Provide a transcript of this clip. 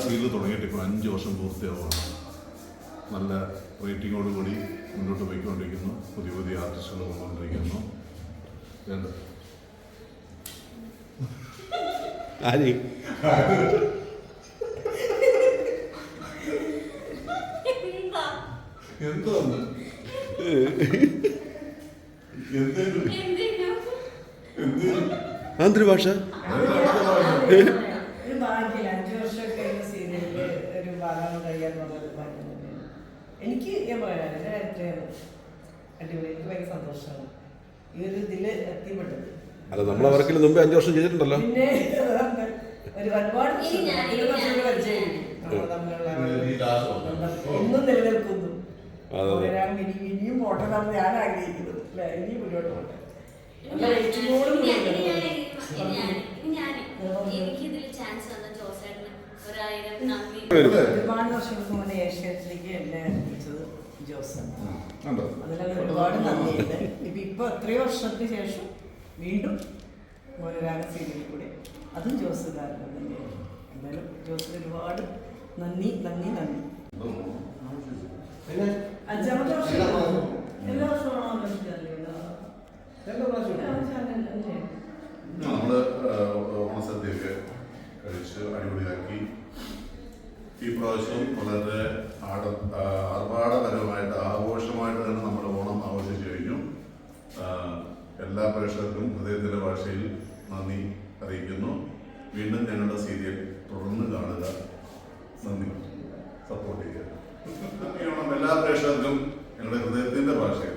Serial തുടങ്ങിയിട്ട് ഇപ്പോൾ 5 വർഷം പൂർത്തിയാവുകയാണ്. നല്ല റേറ്റിങ്ങോടുകൂടി മുന്നോട്ട് പോയിക്കൊണ്ടിരിക്കുന്നു. പുതിയ പുതിയ ആർട്ടിസ്റ്റുകൾ വന്നുകൊണ്ടിരിക്കുന്നു. എന്തോന്ന് ആന്തരിഭാഷ ഒരു ഭാഗ്യം 5 വർഷമൊക്കെ സീരിയലില് ഒരു ഭാഗം കഴിയാന്നുള്ളൊരു ഭാഗ്യം തന്നെയാണ്. എനിക്ക് ഞാൻ പറയാം എൻ്റെ കാര്യത്തിലാണ് അടിപൊളി. എനിക്ക് ഭയങ്കര സന്തോഷമാണ് ഈ ഒരു ഇതിൽ എത്തിപ്പെട്ടത്. അല്ല, നമ്മളെ വർക്കിൽ മുമ്പേ 5 വർഷം ചെയ്തിട്ടുണ്ടല്ലോ. പിന്നെ ഒരു ഒരുപാട് ഒന്നും നിലനിൽക്കുന്നു. ഇനിയും പോട്ടെ എന്നാണ് ഞാൻ ആഗ്രഹിക്കുന്നത്. അല്ലെ, ഇനിയും മുന്നോട്ട് പോട്ടെ. ഒരുപാട് വർഷങ്ങൾക്ക് മുന്നേ ഏഷ്യാനെറ്റിലേക്ക് എന്നെ എത്തിച്ചത് ജോസാണ്. അതിലൊക്കെ ഒരുപാട് നന്ദിയുണ്ട്. ഇപ്പൊ എത്രയോ വർഷത്തിന് ശേഷം വീണ്ടും മോനരാഗ സീരിയലിൽ കൂടെ അതും ജോസ് കാരണം തന്നെയാണ്. എന്തായാലും ജോസിന് ഒരുപാട് നന്ദി നന്ദി നന്ദി. 5ാമത്തെ വർഷം എല്ലാ വർഷമാണോ നമ്മള് ഓണസദ്യയൊക്കെ കഴിച്ച് അടിപൊളിയാക്കി. ഈ പ്രാവശ്യം വളരെ ആർഭാടപരമായിട്ട് ആഘോഷമായിട്ട് തന്നെ നമ്മൾ ഓണം ആഘോഷിച്ചു കഴിഞ്ഞു. എല്ലാ പ്രേക്ഷകർക്കും ഹൃദയത്തിൻ്റെ ഭാഷയിൽ നന്ദി അറിയിക്കുന്നു. വീണ്ടും ഞങ്ങളുടെ സീരിയൽ തുടർന്ന് കാണുക. നന്ദി, സപ്പോർട്ട് ചെയ്യുക. ഈ ഓണം എല്ലാ പ്രേക്ഷകർക്കും ഞങ്ങളുടെ ഹൃദയത്തിൻ്റെ ഭാഷയിൽ